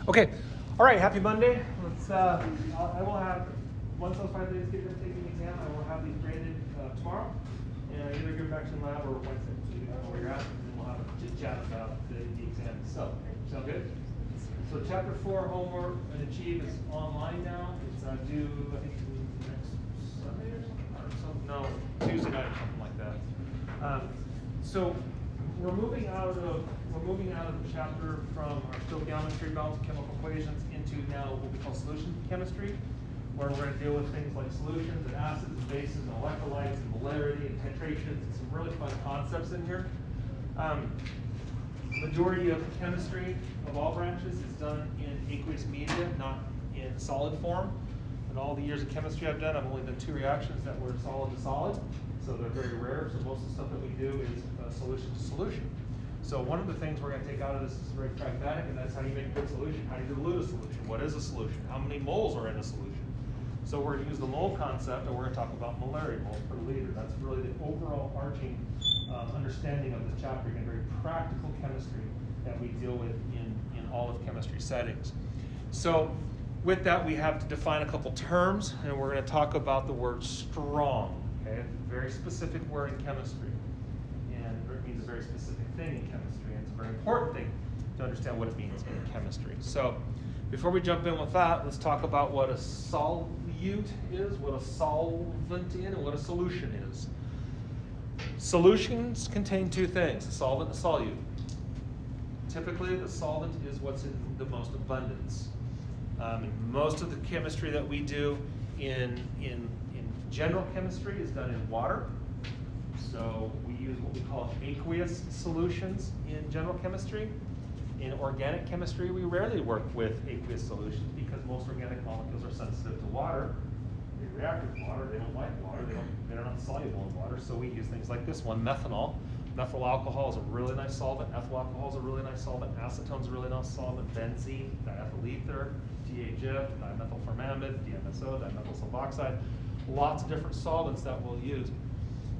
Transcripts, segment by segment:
Okay, all right, happy Monday. Let's, I will have, once those 5 days get them taking the exam, I will have these graded tomorrow. And either give them back to the lab or Wednesday, so you know where you're at, and then we'll have a chit chat about the exam itself. Sound good? So chapter 4, homework and achieve is online now. It's due, I think, next Sunday or something? No, Tuesday night or something like that. So we're moving out of the chapter from our stoichiometry, balance of chemical equations, into now what we call solution chemistry, where we're going to deal with things like solutions and acids and bases and electrolytes and molarity and titrations and some really fun concepts in here. Majority of chemistry of all branches is done in aqueous media, not in solid form. In all the years of chemistry I've done, I've only done 2 reactions that were solid to solid, so they're very rare. So most of the stuff that we do is solution to solution. So one of the things we're going to take out of this is very pragmatic, and that's how you make a good solution. How do you dilute a solution? What is a solution? How many moles are in a solution? So we're going to use the mole concept, and we're going to talk about molarity, moles per liter. That's really the overall arching understanding of this chapter. Again, very practical chemistry that we deal with in all of chemistry settings. So with that, we have to define a couple terms, and we're going to talk about the word strong. Okay, it's a very specific word in chemistry, and it means a very specific thing in chemistry, and it's a very important thing to understand what it means in chemistry. So before we jump in with that, let's talk about what a solute is, what a solvent is, and what a solution is. Solutions contain 2 things, a solvent and a solute. Typically, the solvent is what's in the most abundance. Most of the chemistry that we do in general chemistry is done in water. So we use what we call aqueous solutions in general chemistry. In organic chemistry, we rarely work with aqueous solutions because most organic molecules are sensitive to water. They react with water, they don't like water, they're not soluble in water, so we use things like this one, methanol. Methyl alcohol is a really nice solvent, ethyl alcohol is a really nice solvent, acetone is a really nice solvent, benzene, diethyl ether, THF, dimethyl formamide, DMSO, dimethyl sulfoxide. Lots of different solvents that we'll use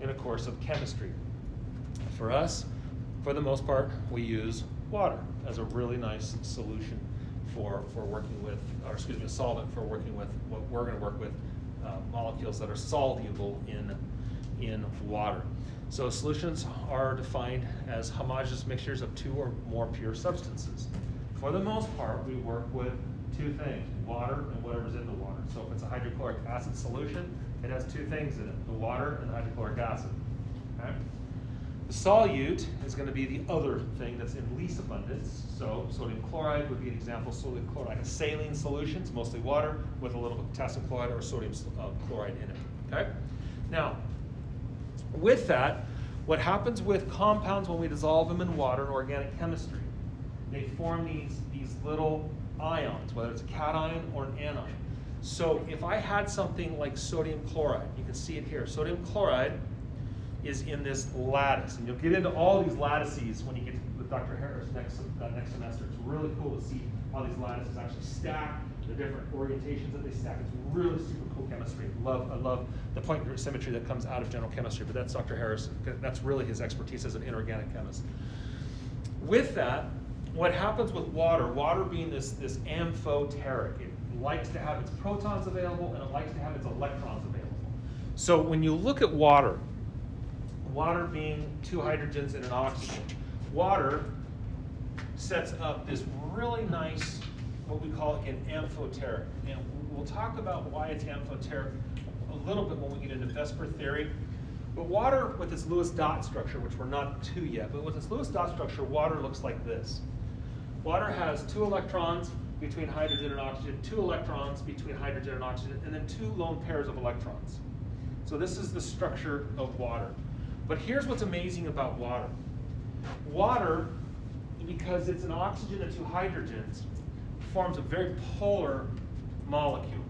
in a course of chemistry. For us, for the most part, we use water as a really nice solution for working with, or excuse me, a solvent for working with what we're going to work with, molecules that are soluble in water. So solutions are defined as homogeneous mixtures of 2 or more pure substances. For the most part, we work with 2 things, water and whatever's in the water. So if it's a hydrochloric acid solution, it has 2 things in it, the water and the hydrochloric acid. Okay? The solute is going to be the other thing that's in least abundance. So sodium chloride would be an example. Sodium chloride is saline solutions, mostly water, with a little bit of potassium chloride or sodium chloride in it. Okay? Now, with that, what happens with compounds when we dissolve them in water in organic chemistry, they form these little ions, whether it's a cation or an anion. So if I had something like sodium chloride, you can see it here. Sodium chloride is in this lattice, and you'll get into all these lattices when you get with Dr. Harris next semester. It's really cool to see how these lattices actually stack, the different orientations that they stack. It's really super cool chemistry. I love the point group symmetry that comes out of general chemistry, but that's Dr. Harris. That's really his expertise as an inorganic chemist. With that, what happens with water being this amphoteric, it likes to have its protons available and it likes to have its electrons available. So when you look at water being 2 hydrogens and an oxygen, water sets up this really nice, what we call an amphoteric. And we'll talk about why it's amphoteric a little bit when we get into Vesper theory. But water with its Lewis dot structure, which we're not to yet, but with its Lewis dot structure, water looks like this. Water has 2 electrons between hydrogen and oxygen, 2 electrons between hydrogen and oxygen, and then 2 lone pairs of electrons. So this is the structure of water. But here's what's amazing about water. Water, because it's an oxygen and 2 hydrogens, forms a very polar molecule.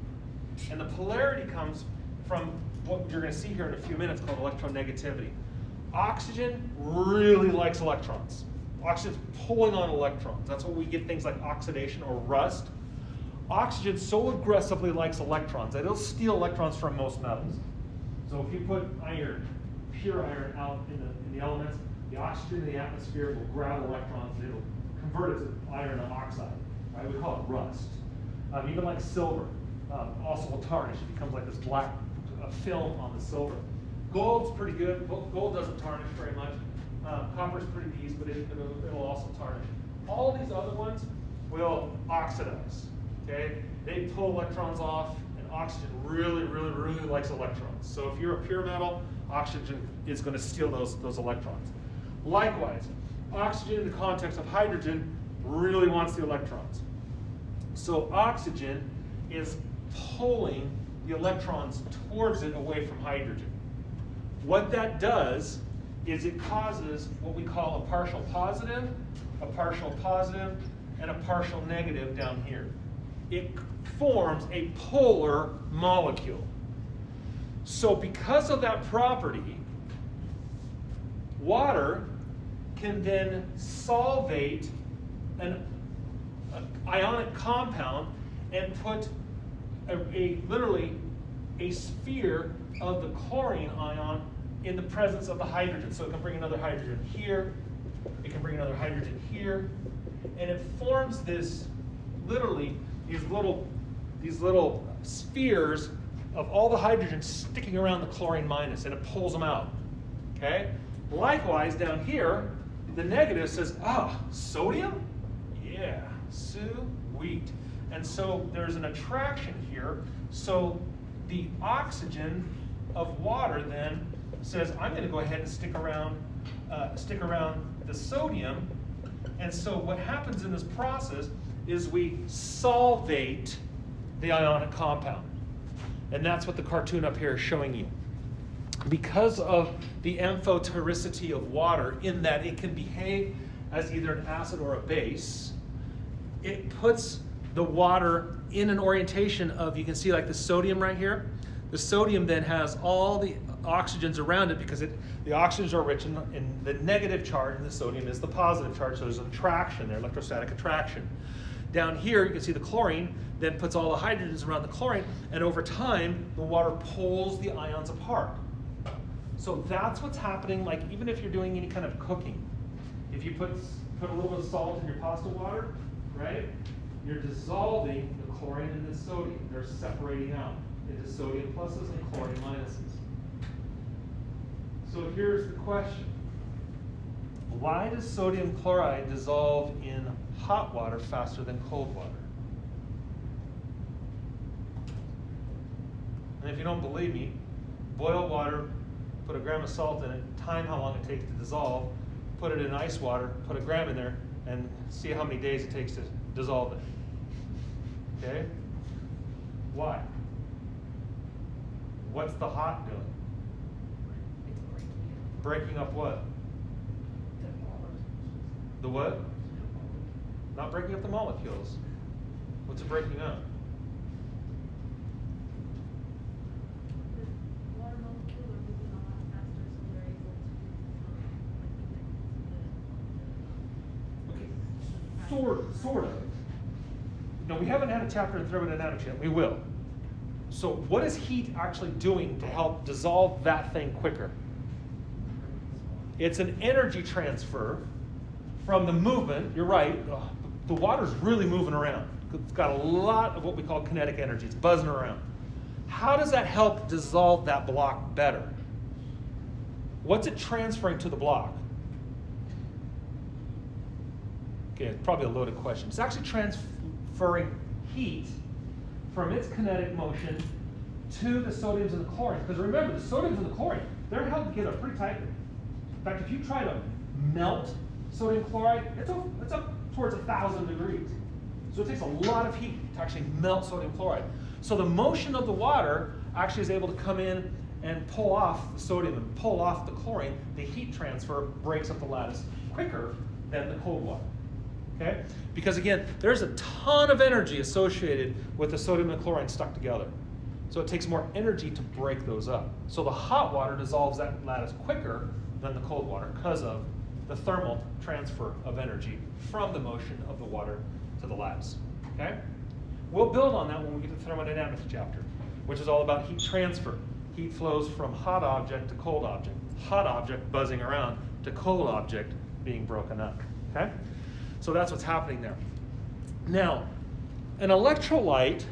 And the polarity comes from what you're going to see here in a few minutes called electronegativity. Oxygen really likes electrons. Oxygen's pulling on electrons. That's why we get things like oxidation or rust. Oxygen so aggressively likes electrons that it'll steal electrons from most metals. So if you put iron, pure iron out in the elements, the oxygen in the atmosphere will grab electrons and it'll convert it to iron oxide. right? We call it rust. Even like silver also will tarnish. It becomes like this black film on the silver. Gold's pretty good. Gold doesn't tarnish very much. Copper's pretty decent, but it'll also tarnish. All these other ones will oxidize, okay? They pull electrons off, and oxygen really, really, really likes electrons. So if you're a pure metal, oxygen is going to steal those electrons. Likewise, oxygen in the context of hydrogen really wants the electrons. So oxygen is pulling the electrons towards it away from hydrogen. What that does is it causes what we call a partial positive, and a partial negative down here. It forms a polar molecule. So because of that property, water can then solvate an ionic compound and put literally a sphere of the chlorine ion in the presence of the hydrogen. So it can bring another hydrogen here, it can bring another hydrogen here, and it forms this, literally, these little spheres of all the hydrogen sticking around the chlorine minus, and it pulls them out, okay? Likewise, down here, the negative says, sodium? Yeah, sweet. And so there's an attraction here, so the oxygen of water then says, I'm going to go ahead and stick around the sodium. And so what happens in this process is we solvate the ionic compound. And that's what the cartoon up here is showing you. Because of the amphotericity of water, in that it can behave as either an acid or a base, it puts the water in an orientation of, you can see like the sodium right here. The sodium then has all the oxygens around it because the oxygens are rich in the negative charge, and the sodium is the positive charge, so there's an attraction there, electrostatic attraction. Down here, you can see the chlorine then puts all the hydrogens around the chlorine, and over time, the water pulls the ions apart. So that's what's happening, like even if you're doing any kind of cooking. If you put a little bit of salt in your pasta water, right? You're dissolving the chlorine and the sodium. They're separating out into sodium pluses and chlorine minuses. So here's the question. Why does sodium chloride dissolve in hot water faster than cold water? And if you don't believe me, boil water, put a gram of salt in it, time how long it takes to dissolve, put it in ice water, put a gram in there, and see how many days it takes to dissolve it. Okay? Why? What's the hot doing? Breaking up what? The what? Not breaking up the molecules. What's it breaking up? The water molecules are moving a lot faster, so they're able to Sort of. No, we haven't had a chapter in thermodynamics yet. We will. So what is heat actually doing to help dissolve that thing quicker? It's an energy transfer from the movement. You're right. The water's really moving around. It's got a lot of what we call kinetic energy. It's buzzing around. How does that help dissolve that block better? What's it transferring to the block? Okay, it's probably a loaded question. It's actually transferring heat from its kinetic motion to the sodiums and the chlorines. Because remember, the sodiums and the chlorine, they're held together pretty tightly. In fact, if you try to melt sodium chloride, it's up towards 1,000 degrees. So it takes a lot of heat to actually melt sodium chloride. So the motion of the water actually is able to come in and pull off the sodium and pull off the chlorine. The heat transfer breaks up the lattice quicker than the cold water. Okay? Because again, there's a ton of energy associated with the sodium and chlorine stuck together. So it takes more energy to break those up. So the hot water dissolves that lattice quicker than the cold water because of the thermal transfer of energy from the motion of the water to the lattice. Okay? We'll build on that when we get to the thermodynamics chapter, which is all about heat transfer. Heat flows from hot object to cold object. Hot object buzzing around to cold object being broken up. Okay? So that's what's happening there. Now, an electrolyte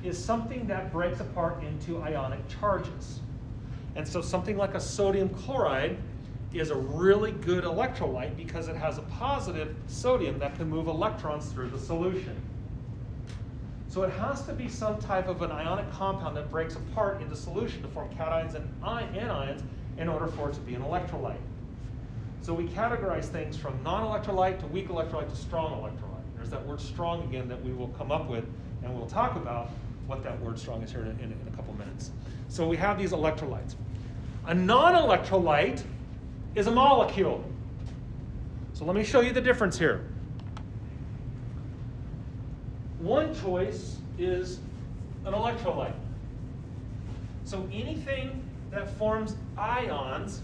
is something that breaks apart into ionic charges. And so something like a sodium chloride is a really good electrolyte because it has a positive sodium that can move electrons through the solution. So it has to be some type of an ionic compound that breaks apart into solution to form cations and anions in order for it to be an electrolyte. So we categorize things from non-electrolyte to weak electrolyte to strong electrolyte. There's that word strong again that we will come up with, and we'll talk about what that word strong is here in a couple minutes. So we have these electrolytes. A non-electrolyte is a molecule. So let me show you the difference here. One choice is an electrolyte. So anything that forms ions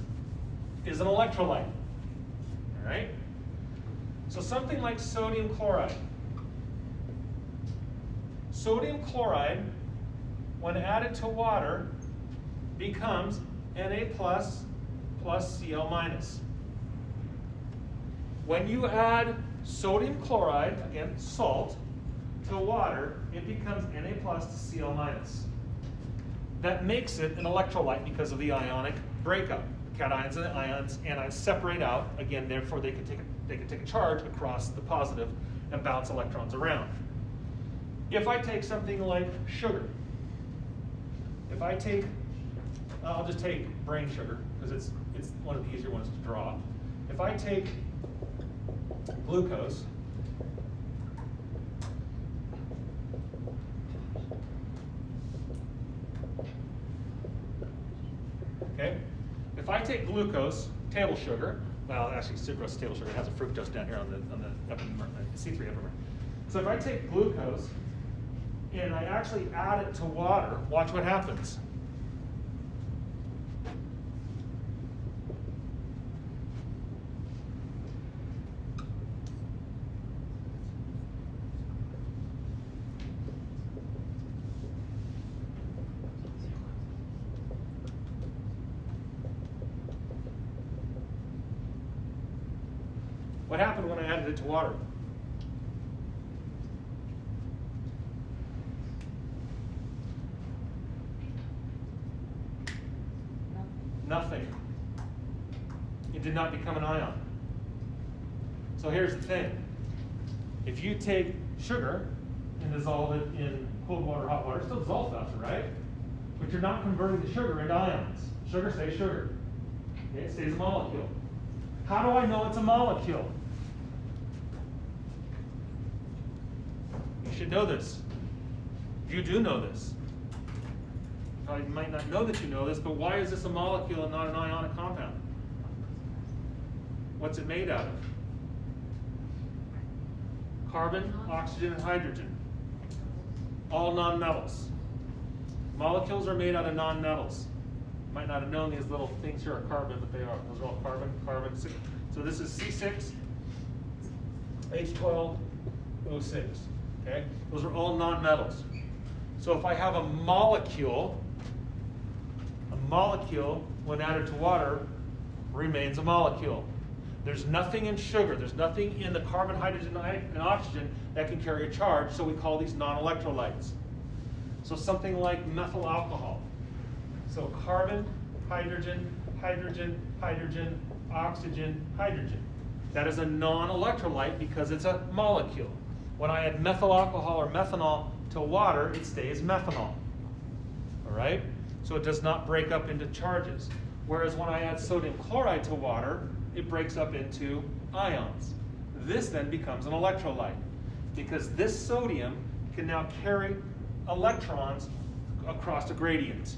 is an electrolyte. All right? So something like sodium chloride. Sodium chloride, when added to water, becomes Na plus Cl minus. When you add sodium chloride, again, salt, to water, it becomes Na plus to Cl minus. That makes it an electrolyte because of the ionic breakup. The cations and the anions separate out, again, therefore they can take a charge across the positive and bounce electrons around. If I take something like sugar, if I take, I'll just take brain sugar because it's one of the easier ones to draw. If I take glucose, okay, if I take glucose, table sugar, well, actually sucrose is table sugar. It has a fructose down here on the C3 epimer. So if I take glucose and I actually add it to water, watch what happens. What happened when I added it to water? Nothing. It did not become an ion. So here's the thing. If you take sugar and dissolve it in cold water, hot water, it still dissolves faster, right? But you're not converting the sugar into ions. Sugar stays sugar. Okay, it stays a molecule. How do I know it's a molecule? You should know this. You do know this. You might not know that you know this, but why is this a molecule and not an ionic compound? What's it made out of? Carbon, oxygen, and hydrogen. All nonmetals. Molecules are made out of nonmetals. You might not have known these little things here are carbon, but they are. Those are all carbon, carbon. So this is C6, H12, O6. Okay? Those are all nonmetals. So if I have a molecule, when added to water, remains a molecule. There's nothing in sugar, there's nothing in the carbon, hydrogen, and oxygen that can carry a charge, so we call these non-electrolytes. So something like methyl alcohol. So carbon, hydrogen, hydrogen, hydrogen, oxygen, hydrogen. That is a non-electrolyte because it's a molecule. When I add methyl alcohol or methanol to water, it stays methanol. All right? So it does not break up into charges. Whereas when I add sodium chloride to water, it breaks up into ions. This then becomes an electrolyte because this sodium can now carry electrons across a gradient.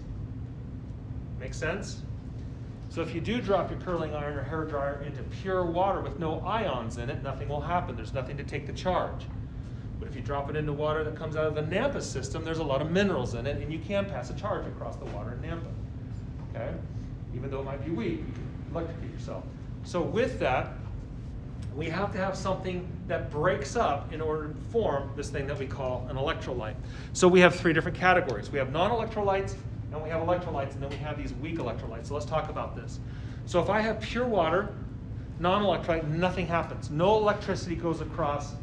Make sense? So if you do drop your curling iron or hair dryer into pure water with no ions in it, nothing will happen. There's nothing to take the charge. But if you drop it into water that comes out of the Nampa system, there's a lot of minerals in it, and you can pass a charge across the water in Nampa. Okay? Even though it might be weak, you can electrocute yourself. So with that, we have to have something that breaks up in order to form this thing that we call an electrolyte. So we have three different categories. We have non-electrolytes, and we have electrolytes, and then we have these weak electrolytes. So let's talk about this. So if I have pure water, non-electrolyte, nothing happens. No electricity goes across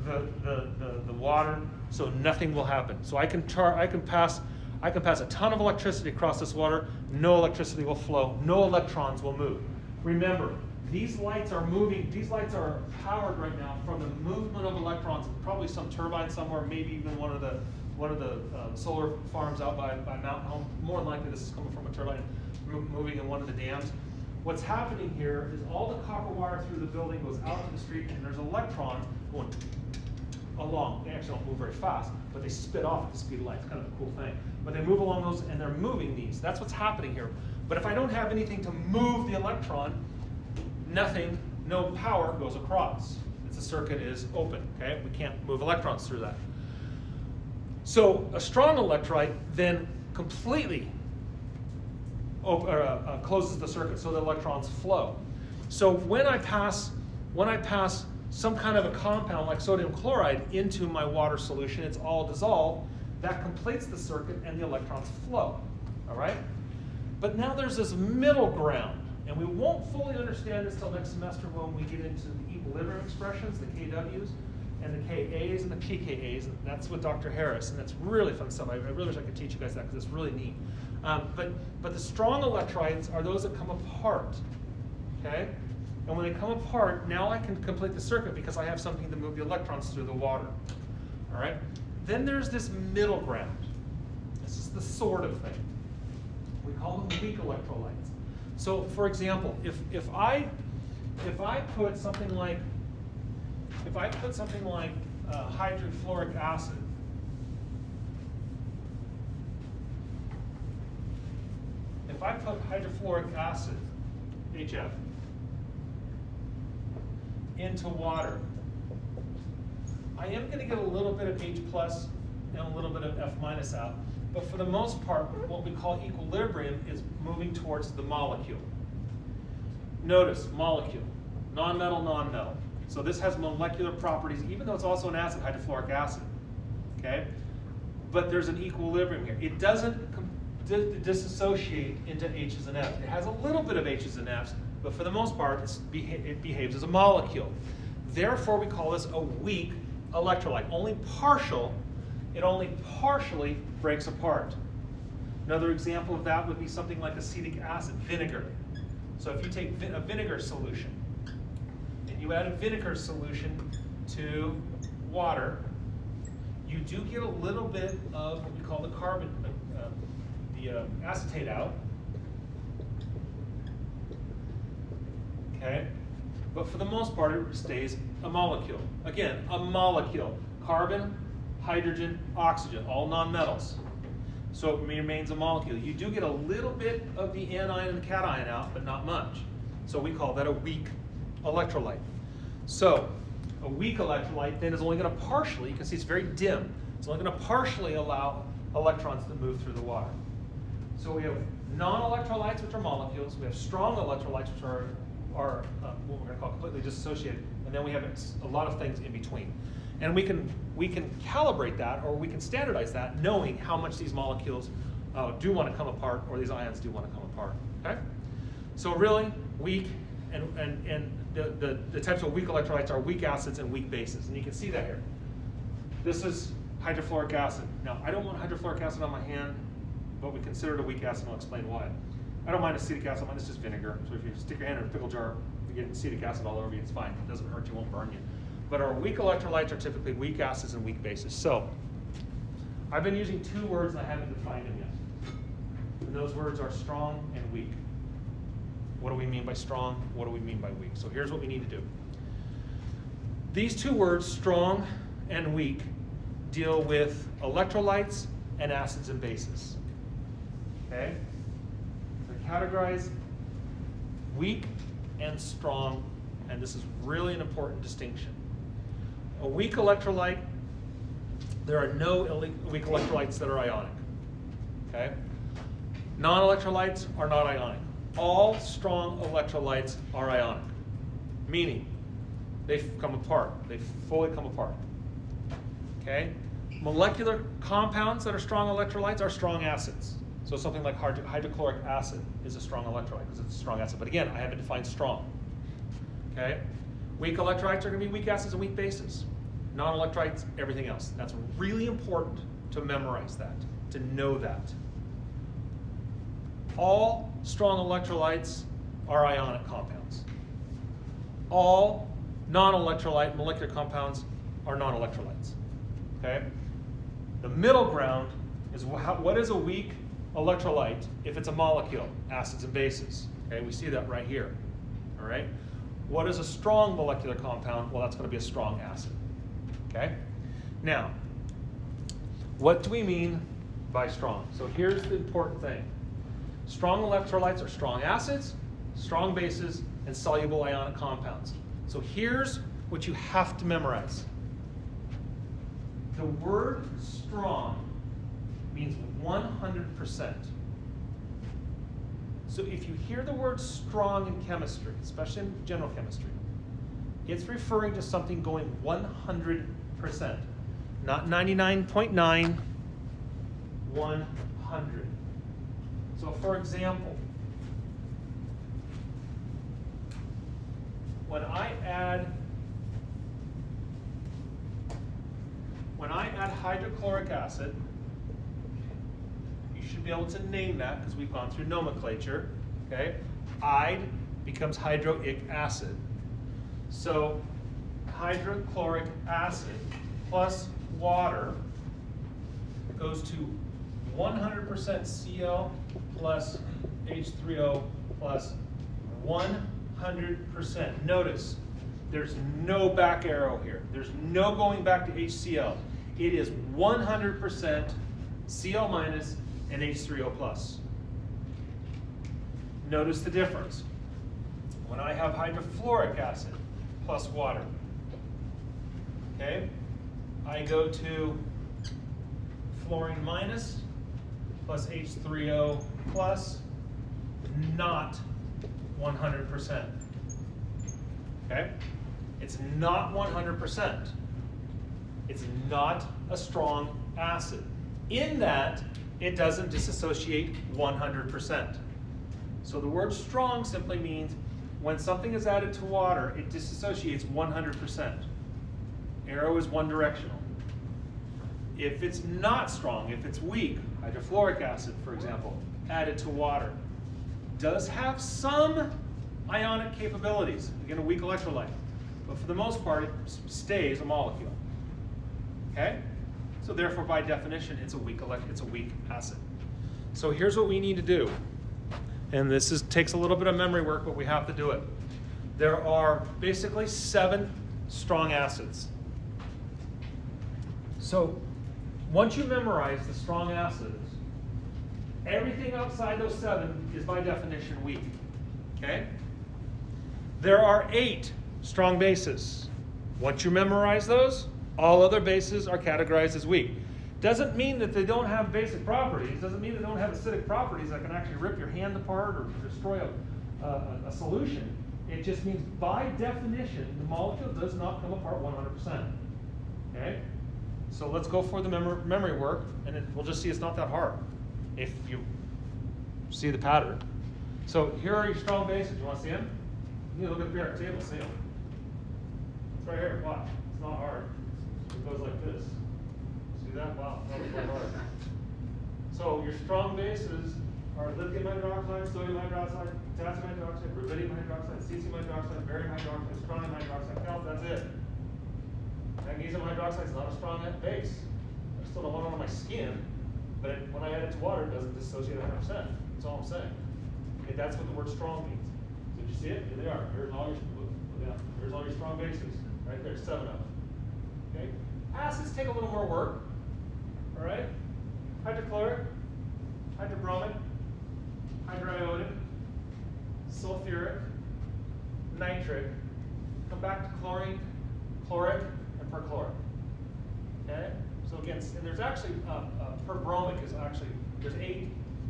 the water, so nothing will happen. So I can pass a ton of electricity across this water, no electricity will flow, no electrons will move. Remember, these lights are moving, these lights are powered right now from the movement of electrons, probably some turbine somewhere, maybe even one of the solar farms out by Mountain Home. More than likely this is coming from a turbine moving in one of the dams. What's happening here is all the copper wire through the building goes out to the street, and there's electrons going along. They actually don't move very fast, but they spit off at the speed of light. It's kind of a cool thing. But they move along those, and they're moving these. That's what's happening here. But if I don't have anything to move the electron, nothing, no power goes across. The circuit is open, okay? We can't move electrons through that. So a strong electrolyte then completely closes the circuit so the electrons flow. So when I pass some kind of a compound like sodium chloride into my water solution, it's all dissolved, that completes the circuit and the electrons flow, all right? But now there's this middle ground, and we won't fully understand this till next semester when we get into the equilibrium expressions, the KWs, and the KAs and the PKAs, and that's with Dr. Harris, and that's really fun stuff. I really wish I could teach you guys that because it's really neat. But the strong electrolytes are those that come apart, okay? And when they come apart, now I can complete the circuit because I have something to move the electrons through the water, all right? Then there's this middle ground. This is the sort of thing. We call them weak electrolytes. So, for example, if I put something like hydrofluoric acid if I put hydrofluoric acid, HF, into water, I am going to get a little bit of H plus and a little bit of F minus out. But for the most part, what we call equilibrium is moving towards the molecule. Notice, molecule, non-metal, non-metal. So this has molecular properties, even though it's also an acid, hydrofluoric acid, okay? But there's an equilibrium here. It doesn't disassociate into H's and F's. It has a little bit of H's and F's, but for the most part, it behaves as a molecule. Therefore, we call this a weak electrolyte. It only partially breaks apart. Another example of that would be something like acetic acid, vinegar. So if you take a vinegar solution, and you add a vinegar solution to water, you do get a little bit of what we call the carbon, the acetate out. Okay? But for the most part, it stays a molecule. Again, a molecule. Carbon, hydrogen, oxygen, all nonmetals. So it remains a molecule. You do get a little bit of the anion and the cation out, but not much. So we call that a weak electrolyte. So a weak electrolyte then is only going to partially, you can see it's very dim, it's only going to partially allow electrons to move through the water. So we have non-electrolytes, which are molecules. We have strong electrolytes, which are what we're going to call completely dissociated. And then we have a lot of things in between. And we can calibrate that, or we can standardize that, knowing how much these molecules do want to come apart, or these ions do want to come apart. Okay? So really, weak, and the types of weak electrolytes are weak acids and weak bases. And you can see that here. This is hydrofluoric acid. Now, I don't want hydrofluoric acid on my hand, but we consider it a weak acid, and I'll explain why. I don't mind acetic acid, mine is just vinegar. So if you stick your hand in a pickle jar, you get acetic acid all over you, it's fine. It doesn't hurt you, won't burn you. But our weak electrolytes are typically weak acids and weak bases. So I've been using two words and I haven't defined them yet. And those words are strong and weak. What do we mean by strong? What do we mean by weak? So here's what we need to do. These two words, strong and weak, deal with electrolytes and acids and bases. Okay? So categorize weak and strong, and this is really an important distinction. A weak electrolyte, there are no weak electrolytes that are ionic. Okay? Non-electrolytes are not ionic. All strong electrolytes are ionic, meaning they come apart. They fully come apart. Okay? Molecular compounds that are strong electrolytes are strong acids. So something like hydrochloric acid is a strong electrolyte because it's a strong acid. But again, I haven't defined strong. Okay? Weak electrolytes are going to be weak acids and weak bases. non-electrolytes, everything else. That's really important to memorize that, to know that. All strong electrolytes are ionic compounds. All non-electrolyte molecular compounds are non-electrolytes. Okay? The middle ground is what is a weak electrolyte if it's a molecule, acids and bases. Okay, we see that right here. All right? What is a strong molecular compound? Well, that's going to be a strong acid. Okay? Now, what do we mean by strong? So here's the important thing. Strong electrolytes are strong acids, strong bases, and soluble ionic compounds. So here's what you have to memorize. The word strong means 100%. So if you hear the word strong in chemistry, especially in general chemistry, it's referring to something going 100%, not 99.9, 100. So for example, when I add hydrochloric acid, you should be able to name that because we've gone through nomenclature. Okay, ide becomes hydroic acid. So hydrochloric acid plus water goes to 100% Cl plus H3O plus 100%. Notice, there's no back arrow here. There's no going back to HCl. It is 100% Cl minus and H3O plus. Notice the difference. When I have hydrofluoric acid plus water, okay, I go to fluorine minus plus H3O plus, not 100%. Okay? It's not 100%. It's not a strong acid. In that, it doesn't disassociate 100%. So the word strong simply means when something is added to water, it disassociates 100%. Arrow is one directional. If it's not strong, if it's weak, hydrofluoric acid, for example, added to water, does have some ionic capabilities, again, a weak electrolyte, but for the most part, it stays a molecule. Okay? So therefore, by definition, it's a weak acid. So here's what we need to do. And this takes a little bit of memory work, but we have to do it. There are basically 7 strong acids. So once you memorize the strong acids, everything outside those 7 is by definition weak. Okay? There are 8 strong bases. Once you memorize those, all other bases are categorized as weak. Doesn't mean that they don't have basic properties, doesn't mean they don't have acidic properties that can actually rip your hand apart or destroy a solution. It just means by definition, the molecule does not come apart 100%. Okay? So let's go for the memory work, and we'll just see it's not that hard if you see the pattern. So here are your strong bases. You want to see them? You need to look at the periodic table, see them. It's right here. Watch. It's not hard. It goes like this. See that? Wow, that was really hard. So your strong bases are lithium hydroxide, sodium hydroxide, potassium hydroxide, rubidium hydroxide, cesium hydroxide, barium hydroxide, strontium hydroxide, calcium. That's it. Magnesium hydroxide is not a strong base. I still don't want it on my skin, but when I add it to water, it doesn't dissociate 100%. That's all I'm saying. Okay, that's what the word strong means. So did you see it? Here they are. Here's all your strong bases. Right there, 7 of them. Okay? Acids take a little more work. All right? Hydrochloric, hydrobromic, hydriodic, sulfuric, nitric. Come back to chlorine, chloric, and perchloric. Okay? So again, and there's actually, perbromic is actually, there's 8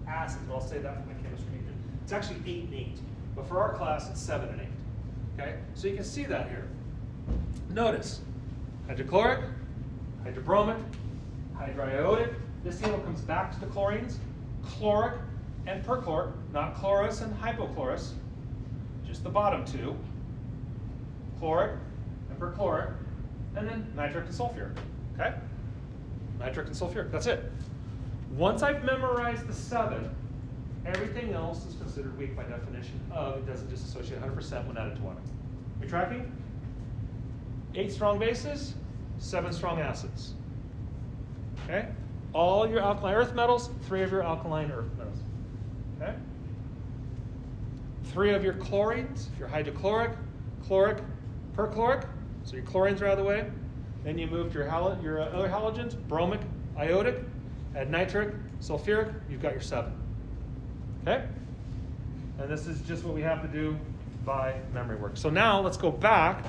acids, but I'll say that for my chemistry major. It's actually 8 and 8. But for our class, it's 7 and 8. Okay? So you can see that here. Notice, hydrochloric, hydrobromic, hydriodic. This table comes back to the chlorines, chloric and perchloric, not chlorus and hypochlorous, just the bottom 2, chloric and perchloric. and then nitric and sulfuric, okay? Nitric and sulfuric, that's it. Once I've memorized the 7, everything else is considered weak by definition of it doesn't dissociate 100% when added to water. You tracking? 8 strong bases, 7 strong acids. Okay? All your alkaline earth metals, 3 of your alkaline earth metals. Okay? 3 of your chlorines, your hydrochloric, chloric, perchloric, so your chlorines are out of the way. Then you moved your other halogens, bromic, iodic, add nitric, sulfuric, you've got your 7. Okay? And this is just what we have to do by memory work. So now let's go back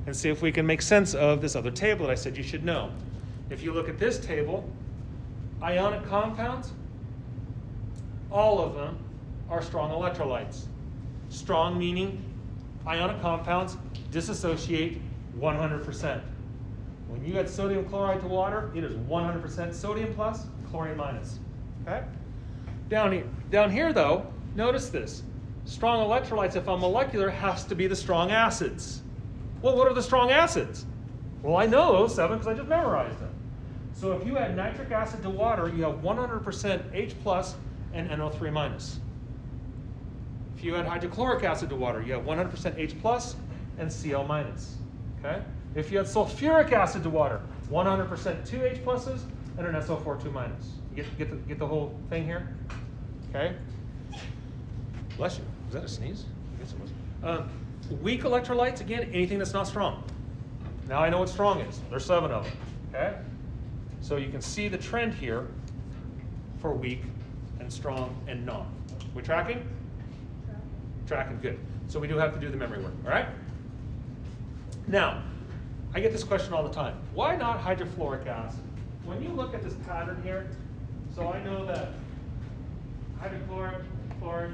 and see if we can make sense of this other table that I said you should know. If you look at this table, ionic compounds, all of them are strong electrolytes. Strong meaning ionic compounds dissociate 100%. When you add sodium chloride to water, it is 100% sodium plus, chlorine minus. Okay? Down here though, notice this. Strong electrolytes, if I'm molecular, has to be the strong acids. Well, what are the strong acids? Well, I know those 7 because I just memorized them. So if you add nitric acid to water, you have 100% H plus and NO3 minus. If you add hydrochloric acid to water, you have 100% H plus and Cl minus. Okay? If you add sulfuric acid to water, 100% 2 H pluses and an SO4 2 minus. You get the whole thing here? Okay? Bless you. Was that a sneeze? I guess it was. Weak electrolytes, again, anything that's not strong. Now I know what strong is. There's 7 of them. Okay? So you can see the trend here for weak and strong and non. We tracking? Tracking, good. So we do have to do the memory work, all right? Now, I get this question all the time. Why not hydrofluoric acid? When you look at this pattern here, so I know that hydrochloric, chloric,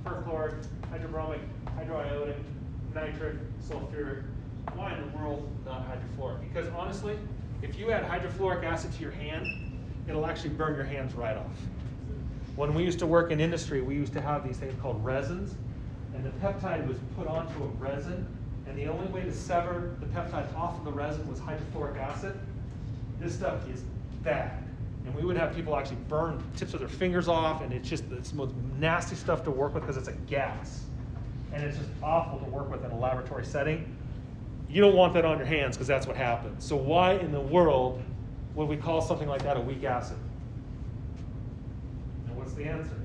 perchloric, hydrobromic, hydroiodic, nitric, sulfuric. Why in the world not hydrofluoric? Because honestly, if you add hydrofluoric acid to your hand, it'll actually burn your hands right off. When we used to work in industry, we used to have these things called resins, and the peptide was put onto a resin, and the only way to sever the peptide off of the resin was hydrofluoric acid. This stuff is bad. And we would have people actually burn tips of their fingers off, and it's the most nasty stuff to work with because it's a gas. And it's just awful to work with in a laboratory setting. You don't want that on your hands because that's what happens. So why in the world would we call something like that a weak acid? And what's the answer?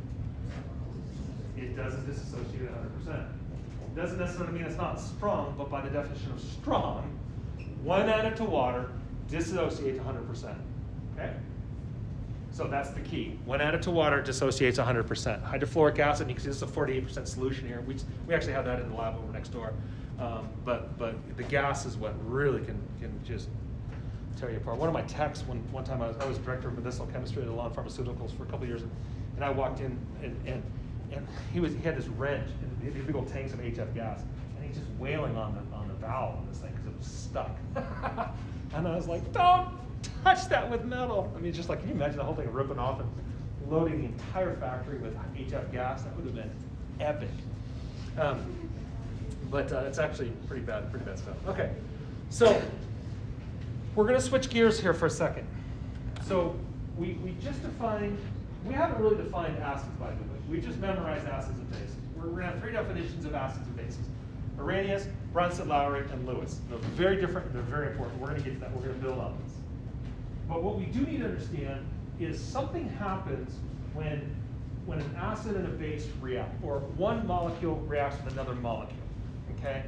It doesn't dissociate 100%. It doesn't necessarily mean it's not strong, but by the definition of strong, when added to water, dissociates 100%. Okay? So that's the key. When added to water, it dissociates 100%. Hydrofluoric acid, you can see this is a 48% solution here. We actually have that in the lab over next door. But the gas is what really can just tear you apart. One of my techs, one time I was director of medicinal chemistry at Elan Pharmaceuticals for a couple of years, and I walked in and he had this wrench and these big old tanks of HF gas, and he's just wailing on the valve on this thing because it was stuck. And I was like, don't touch that with metal. I mean, it's just like, can you imagine the whole thing ripping off and loading the entire factory with HF gas? That would have been epic. But it's actually pretty bad stuff. Okay, so we're going to switch gears here for a second. So we just defined, we haven't really defined acids, by the way. We just memorized acids and bases. We're going to have 3 definitions of acids and bases: Arrhenius, Brunson-Lowry, and Lewis. They're very different and they're very important. We're going to get to that. We're going to build on this. But what we do need to understand is something happens when an acid and a base react, or one molecule reacts with another molecule. Okay?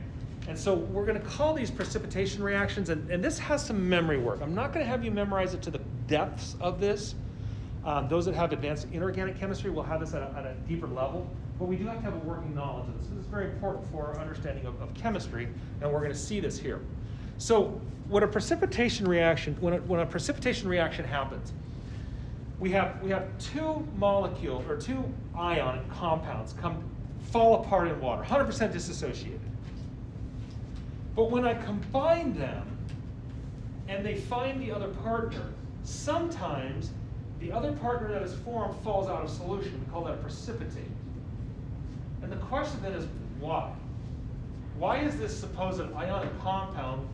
And so we're going to call these precipitation reactions, and this has some memory work. I'm not going to have you memorize it to the depths of this. Those that have advanced inorganic chemistry will have this at a deeper level, but we do have to have a working knowledge of this. This is very important for our understanding of chemistry, and we're going to see this here. So when a precipitation reaction, when a precipitation reaction happens, we have 2 molecules or 2 ionic compounds fall apart in water, 100% disassociated. But when I combine them and they find the other partner, sometimes the other partner that is formed falls out of solution. We call that a precipitate. And the question then is why? Why is this supposed ionic compound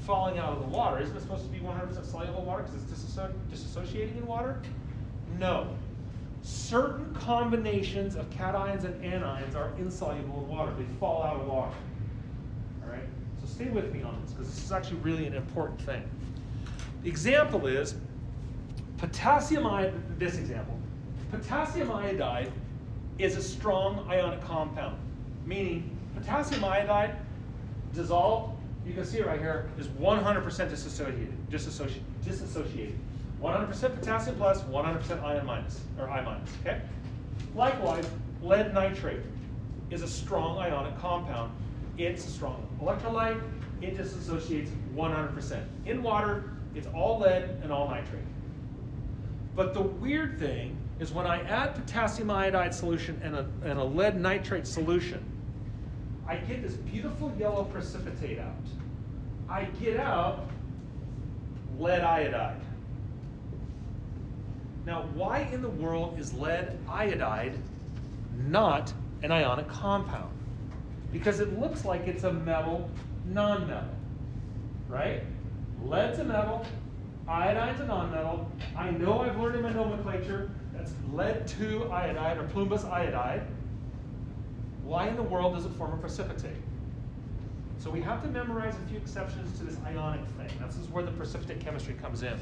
falling out of the water. Isn't it supposed to be 100% soluble water because it's disassociating in water? No. Certain combinations of cations and anions are insoluble in water. They fall out of water. All right? So stay with me on this because this is actually really an important thing. The example is potassium iodide. This example. Potassium iodide is a strong ionic compound, meaning potassium iodide dissolved, you can see it right here, is 100% disassociated. 100% potassium plus, 100% ion minus, or I minus, okay? Likewise, lead nitrate is a strong ionic compound. It's a strong electrolyte. It disassociates 100%. In water, it's all lead and all nitrate. But the weird thing is when I add potassium iodide solution and a lead nitrate solution, I get this beautiful yellow precipitate out. I get out lead iodide. Now, why in the world is lead iodide not an ionic compound? Because it looks like it's a metal, non-metal, right? Lead's a metal, iodine's a non-metal. I know I've learned in my nomenclature that's lead 2 iodide or plumbous iodide. Why in the world does it form a precipitate? So we have to memorize a few exceptions to this ionic thing. This is where the precipitate chemistry comes in.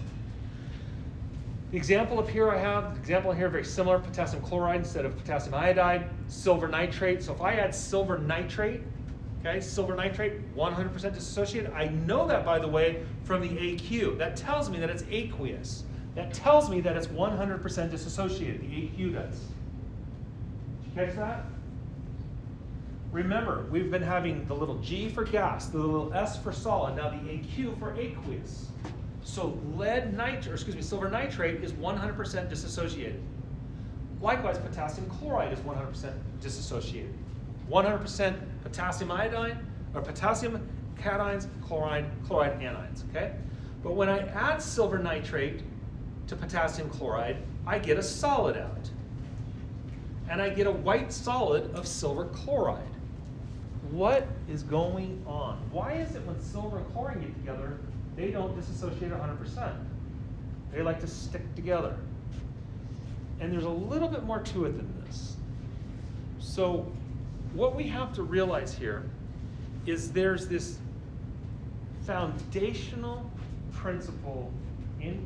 The example up here I have, the example here very similar, potassium chloride instead of potassium iodide, silver nitrate. So if I add silver nitrate, okay, silver nitrate, 100% dissociated. I know that, by the way, from the AQ. That tells me that it's aqueous. That tells me that it's 100% dissociated. The AQ does. Did you catch that? Remember, we've been having the little G for gas, the little S for solid, now the AQ for aqueous. So silver nitrate is 100% dissociated. Likewise, potassium chloride is 100% dissociated. 100% potassium iodine, or potassium cations, chloride anions, okay? But when I add silver nitrate to potassium chloride, I get a solid out. And I get a white solid of silver chloride. What is going on? Why is it when silver and chlorine get together, they don't dissociate 100%? They like to stick together. And there's a little bit more to it than this. So what we have to realize here is there's this foundational principle in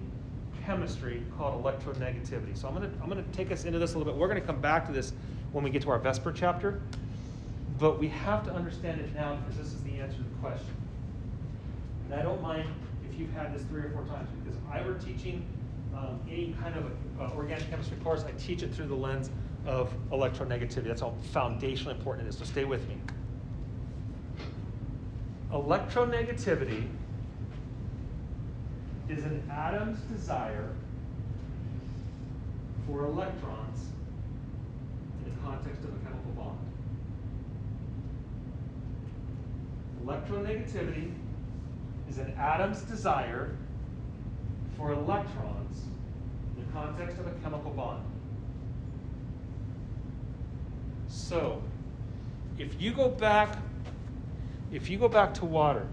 chemistry called electronegativity. So I'm gonna take us into this a little bit. We're gonna come back to this when we get to our Vesper chapter, but we have to understand it now because this is the answer to the question. And I don't mind if you've had this 3 or 4 times, because if I were teaching any kind of organic chemistry course, I teach it through the lens of electronegativity. That's how foundationally important it is, so stay with me. Electronegativity is an atom's desire for electrons in the context of a chemical bond. Electronegativity is an atom's desire for electrons in the context of a chemical bond. So, if you go back to water,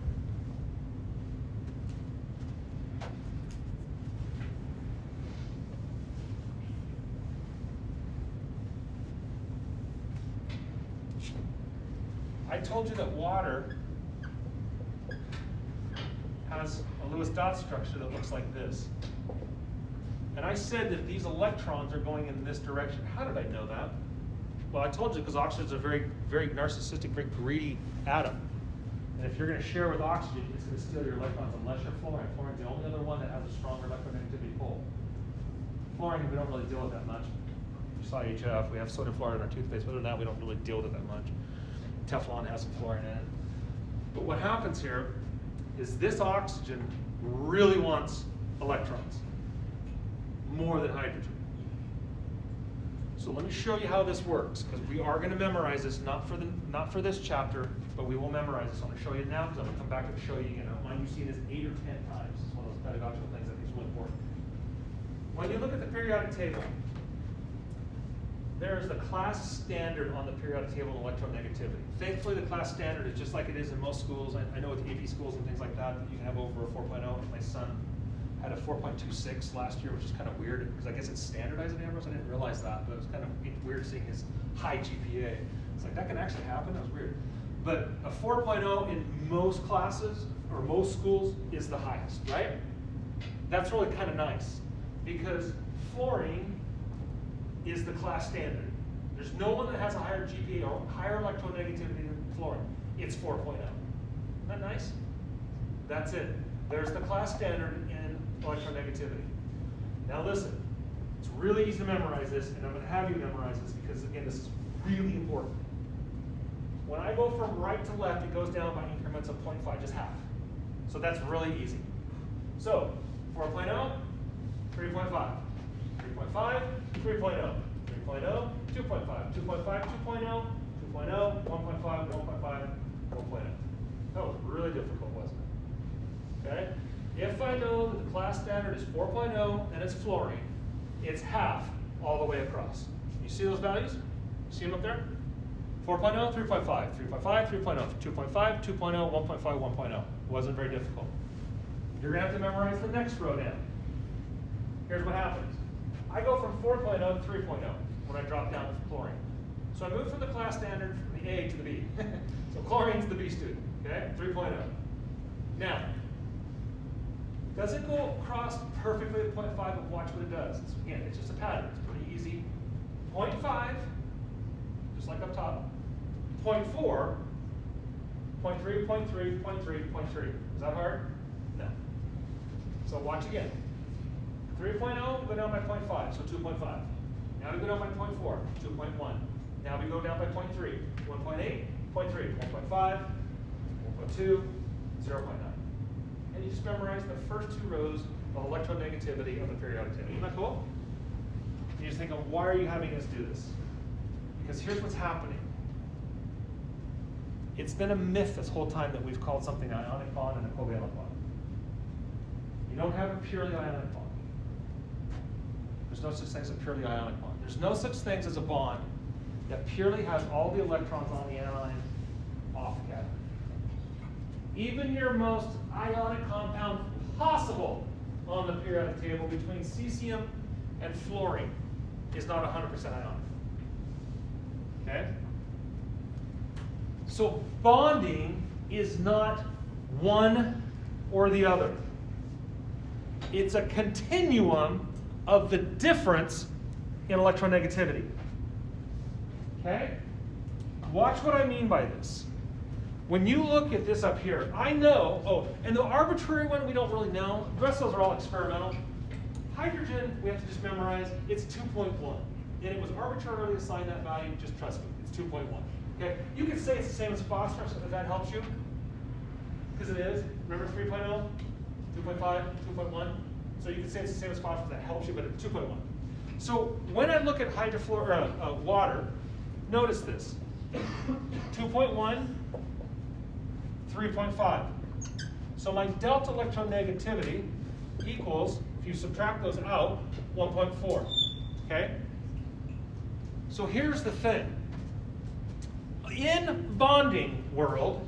I told you that water has a Lewis dot structure that looks like this. And I said that these electrons are going in this direction. How did I know that? Well, I told you because oxygen is a very, very narcissistic, very greedy atom. And if you're going to share with oxygen, it's going to steal your electrons unless you're fluorine. Fluorine's the only other one that has a stronger electronegativity pull. Fluorine, we don't really deal with that much. You saw HF, we have sodium fluoride in our toothpaste. Other than that, we don't really deal with it that much. Teflon has some fluorine in it. But what happens here is this oxygen really wants electrons more than hydrogen. So let me show you how this works, because we are going to memorize this, not for this chapter, but we will memorize this. I'm going to show you now, because I'm going to come back and show you again. I don't mind you seeing this 8 or 10 times. It's one of those pedagogical things I think is really important. When you look at the periodic table, there is the class standard on the periodic table of electronegativity. Thankfully, the class standard is just like it is in most schools. I know with AP schools and things like that, you can have over a 4.0. My son had a 4.26 last year, which is kind of weird because I guess it's standardized in Amherst. I didn't realize that, but it was kind of weird seeing his high GPA. It's like, that can actually happen? That was weird. But a 4.0 in most classes or most schools is the highest, right? That's really kind of nice because fluorine is the class standard. There's no one that has a higher GPA or higher electronegativity than fluorine. It's 4.0. Isn't that nice? That's it. There's the class standard in electronegativity. Now listen, it's really easy to memorize this, and I'm going to have you memorize this because, again, this is really important. When I go from right to left, it goes down by increments of 0.5, just half. So that's really easy. So 4.0, 3.5, 3.5, 3.0, 3.0, 2.5, 2.5, 2.0, 2.0, 1.5, 1.5, 1.0. That was really difficult, wasn't it? Okay? If I know that the class standard is 4.0 and it's fluorine, it's half all the way across. You see those values? See them up there? 4.0, 3.5, 3.5, 3.0, 2.5, 2.0, 1.5, 1.0. Wasn't very difficult. You're going to have to memorize the next row down. Here's what happens. I go from 4.0 to 3.0 when I drop down to chlorine. So I move from the class standard from the A to the B. So chlorine's the B student, okay? 3.0. Now, does it go across perfectly at 0.5, but watch what it does. Again, it's just a pattern. It's pretty easy. 0.5, just like up top. 0.4, 0.3, 0.3, 0.3, 0.3. Is that hard? No. So watch again. 3.0, go down by 0.5, so 2.5. Now we go down by 0.4, 2.1. Now we go down by 0.3, 1.8, 0.3, 1.5, 1.2, 0.9. And you just memorize the first two rows of electronegativity of the periodic table. Isn't that cool? You just think of, why are you having us do this? Because here's what's happening. It's been a myth this whole time that we've called something an ionic bond and a covalent bond. You don't have a purely ionic bond. There's no such thing as a purely ionic bond. There's no such thing as a bond that purely has all the electrons on the anion off the cation. Even your most ionic compound possible on the periodic table between cesium and fluorine is not 100% ionic. Okay? So bonding is not one or the other. It's a continuum of the difference in electronegativity. Okay? Watch what I mean by this. When you look at this up here, I know, oh, and the arbitrary one we don't really know. The rest of those are all experimental. Hydrogen, we have to just memorize, it's 2.1. And it was arbitrarily assigned that value, just trust me, it's 2.1. Okay? You can say it's the same as phosphorus if that helps you. Because it is. Remember 3.0, 2.5, 2.1? So you can say it's the same as phosphorus, that helps you, but it's 2.1. So when I look at water, notice this. 2.1, 3.5. So my delta electronegativity equals, if you subtract those out, 1.4. Okay? So here's the thing. In bonding world,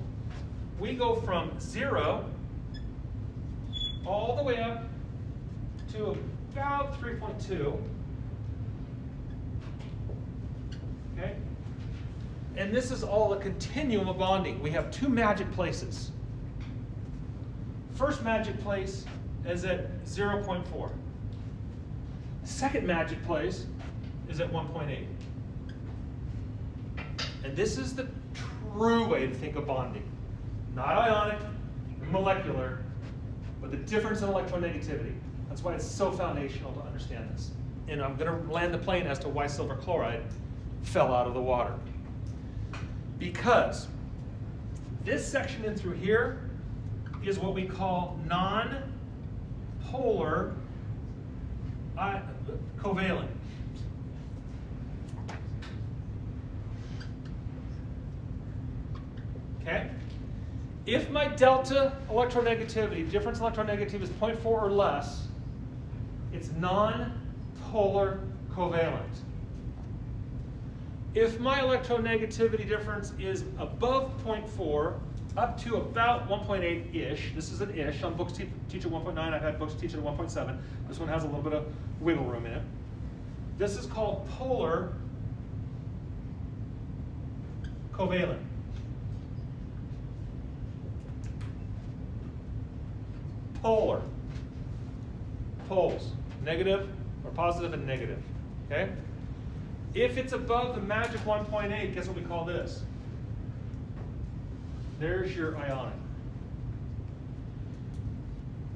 we go from 0 all the way up to about 3.2. Okay? And this is all a continuum of bonding. We have two magic places. First magic place is at 0.4. Second magic place is at 1.8. And this is the true way to think of bonding. Not ionic, molecular, but the difference in electronegativity. That's why it's so foundational to understand this. And I'm going to land the plane as to why silver chloride fell out of the water. Because this section in through here is what we call non-polar covalent. Okay? If my delta electronegativity, difference electronegativity is 0.4 or less, it's non-polar covalent. if my electronegativity difference is above 0.4 up to about 1.8-ish, this is an ish, some books teach at 1.9, I've had books teach at 1.7, this one has a little bit of wiggle room in it. This is called polar covalent. Polar. Poles. Negative or positive and negative. Okay? If it's above the magic 1.8, guess what we call this? There's your ionic.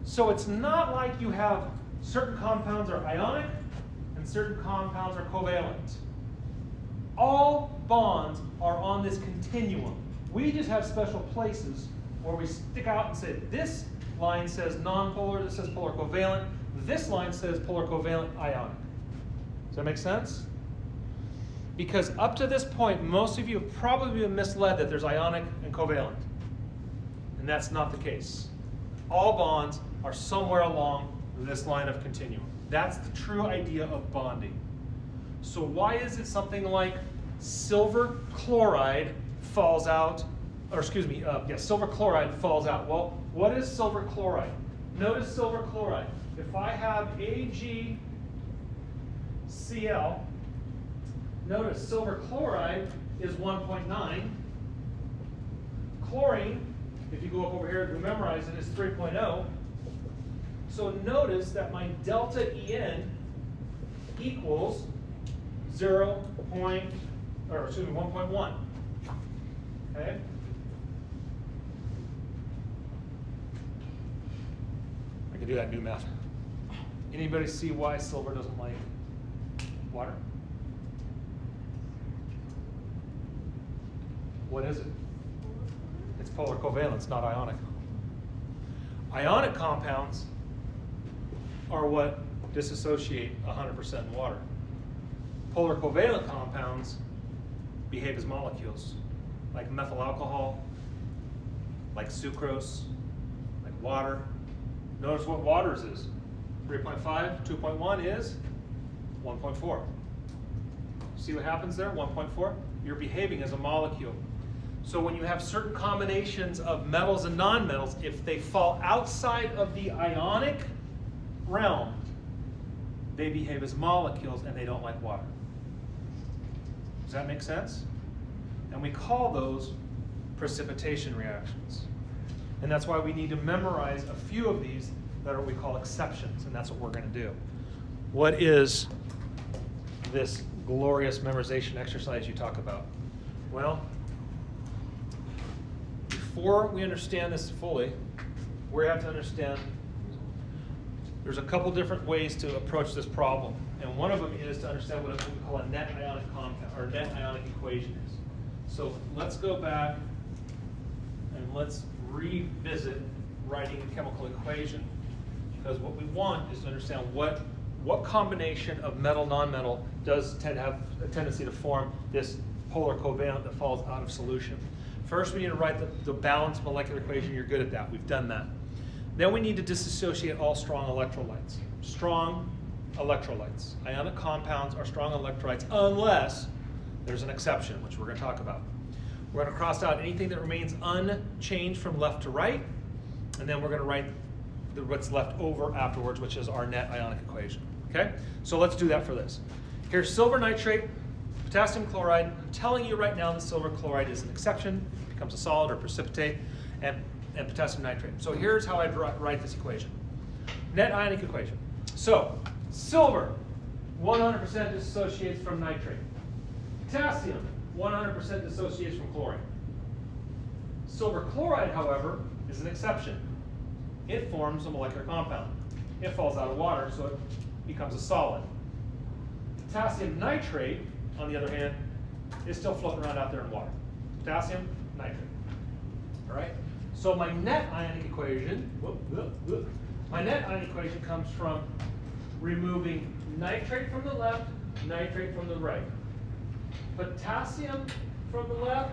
So it's not like you have certain compounds are ionic and certain compounds are covalent. All bonds are on this continuum. We just have special places where we stick out and say, this line says nonpolar, this says polar covalent, this line says polar covalent ionic. Does that make sense? Because up to this point, most of you have probably been misled that there's ionic and covalent. And that's not the case. All bonds are somewhere along this line of continuum. That's the true idea of bonding. So why is it something like silver chloride falls out, or excuse me, silver chloride falls out? Well, what is silver chloride? Notice silver chloride. If I have AgCl, notice silver chloride is 1.9. Chlorine, if you go up over here to memorize it, is 3.0. So notice that my delta En equals 1.1. Okay? I can do that new math. Anybody see why silver doesn't like water? What is it? It's polar covalent, not ionic. Ionic compounds are what dissociate 100% in water. Polar covalent compounds behave as molecules, like methyl alcohol, like sucrose, like water. Notice what water's is. 3.5, 2.1 is 1.4. See what happens there, 1.4? You're behaving as a molecule. So when you have certain combinations of metals and nonmetals, if they fall outside of the ionic realm, they behave as molecules and they don't like water. Does that make sense? And we call those precipitation reactions. And that's why we need to memorize a few of these that are what we call exceptions, and that's what we're going to do. What is this glorious memorization exercise you talk about? Well, before we understand this fully, we have to understand there's a couple different ways to approach this problem. And one of them is to understand what we call a net ionic compound, or net ionic equation is. So let's go back and let's revisit writing a chemical equation. Because what we want is to understand what combination of metal-nonmetal does tend to have a tendency to form this polar covalent that falls out of solution. First, we need to write the balanced molecular equation. You're good at that. We've done that. Then we need to disassociate all strong electrolytes. Strong electrolytes. Ionic compounds are strong electrolytes unless there's an exception, which we're going to talk about. We're going to cross out anything that remains unchanged from left to right, and then we're going to write what's left over afterwards, which is our net ionic equation. Okay? So let's do that for this. Here's silver nitrate, potassium chloride. I'm telling you right now that silver chloride is an exception, becomes a solid or precipitate, and potassium nitrate. So here's how I write this equation. Net ionic equation. So silver, 100% dissociates from nitrate. Potassium, 100% dissociates from chlorine. Silver chloride, however, is an exception. It forms a molecular compound. It falls out of water, so it becomes a solid. Potassium nitrate, on the other hand, is still floating around out there in water. Potassium nitrate. All right? So my net ionic equation, my net ionic equation comes from removing nitrate from the left, nitrate from the right. Potassium from the left,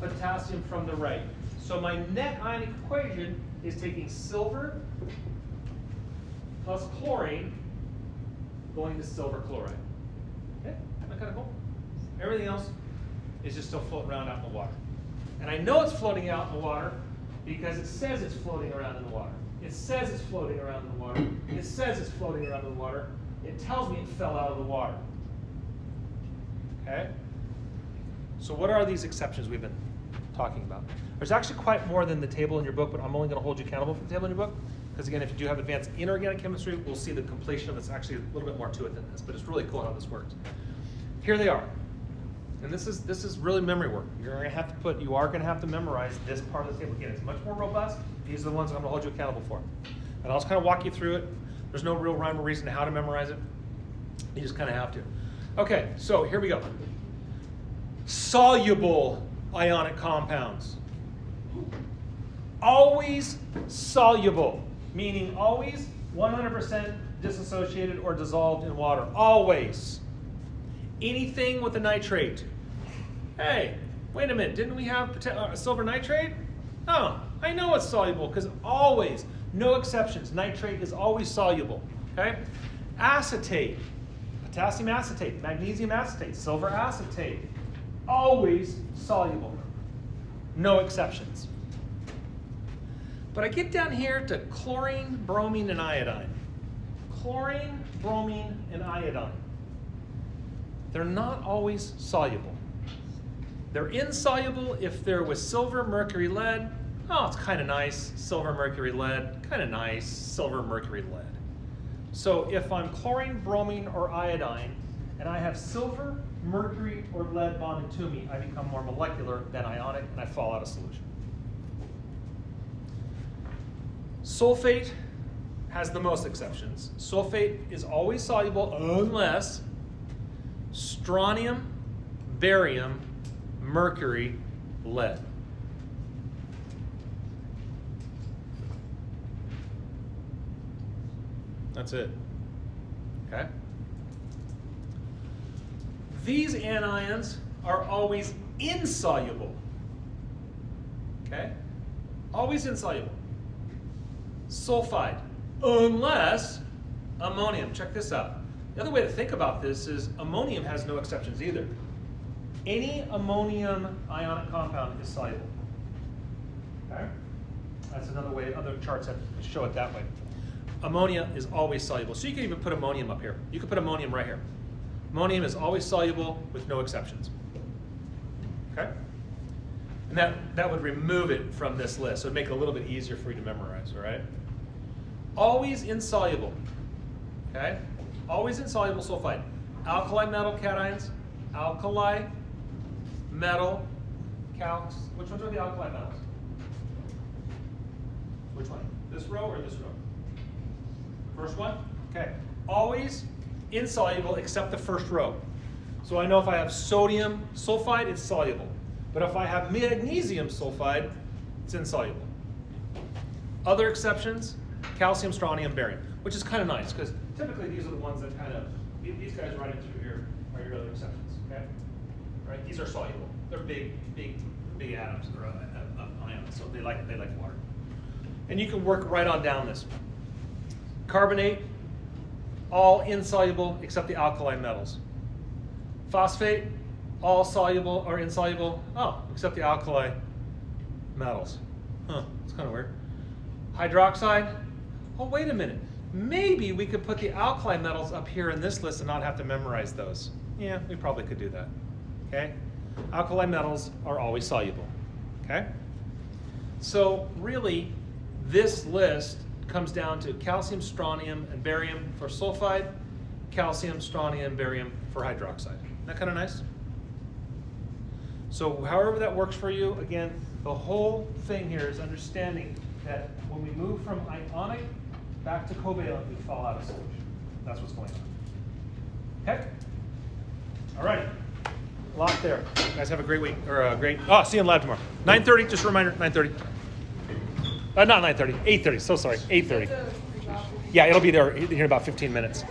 potassium from the right. So my net ionic equation is taking silver plus chlorine going to silver chloride. Okay, isn't that kind of cool? Everything else is just still floating around out in the water. And I know it's floating out in the water because it says it's floating around in the water. It says it's floating around in the water. It says it's floating around in the water. It tells me it fell out of the water. Okay? So what are these exceptions we've been talking about? There's actually quite more than the table in your book, but I'm only going to hold you accountable for the table in your book. Because again, if you do have advanced inorganic chemistry, we'll see the completion of it's actually a little bit more to it than this, but it's really cool how this works. Here they are. And this is really memory work. You are going to have to memorize this part of the table. Again, it's much more robust. These are the ones I'm going to hold you accountable for. And I'll just kind of walk you through it. There's no real rhyme or reason to how to memorize it. You just kind of have to. Okay, so here we go. Soluble ionic compounds. Always soluble, meaning always 100% disassociated or dissolved in water. Always. Anything with a nitrate. Hey, wait a minute, didn't we have silver nitrate? Oh, I know it's soluble because always, no exceptions, nitrate is always soluble. Okay? Acetate, potassium acetate, magnesium acetate, silver acetate, always soluble. No exceptions. But I get down here to chlorine, bromine, and iodine. Chlorine, bromine, and iodine. They're not always soluble. They're insoluble if they're with silver, mercury, lead. Oh, it's kind of nice. Silver, mercury, lead. Kind of nice. Silver, mercury, lead. So if I'm chlorine, bromine, or iodine, and I have silver, mercury, or lead bonded to me, I become more molecular than ionic, and I fall out of solution. Sulfate has the most exceptions. Sulfate is always soluble unless strontium, barium, mercury, lead. That's it. Okay? These anions are always insoluble. Okay? Always insoluble. Sulfide, unless ammonium. Check this out. The other way to think about this is ammonium has no exceptions either. Any ammonium ionic compound is soluble. Okay? That's another way, other charts that show it that way. Ammonia is always soluble. So you can even put ammonium up here. You can put ammonium right here. Ammonium is always soluble with no exceptions. Okay? And that would remove it from this list. So it would make it a little bit easier for you to memorize, all right? Always insoluble. Okay? Always insoluble sulfide. Alkali metal cations, alkali metal calx. Which ones are the alkali metals? Which one? This row or this row? First one? Okay. Always insoluble except the first row. So I know if I have sodium sulfide, it's soluble. But if I have magnesium sulfide, it's insoluble. Other exceptions, calcium, strontium, barium, which is kind of nice because typically these are the ones that kind of, these guys right in through here are your other exceptions, okay? Right? These are soluble. They're big atoms or ions, so they like water. And you can work right on down this. Carbonate, all insoluble except the alkali metals. Phosphate, all soluble or insoluble, except the alkali metals. It's kind of weird. Hydroxide, wait a minute. Maybe we could put the alkali metals up here in this list and not have to memorize those. Yeah, we probably could do that, okay? Alkali metals are always soluble, okay? So really, this list comes down to calcium, strontium, and barium for sulfide, calcium, strontium, barium for hydroxide. Isn't that kind of nice? So however that works for you, again, the whole thing here is understanding that when we move from ionic back to covalent, we fall out of solution. That's what's going on. Okay? All right. A lot there. You guys have a great week, or a great, see you in lab tomorrow. 9:30, just a reminder, 9:30. Not 9:30, 8:30, so sorry, 8:30. Yeah, it'll be there here in about 15 minutes.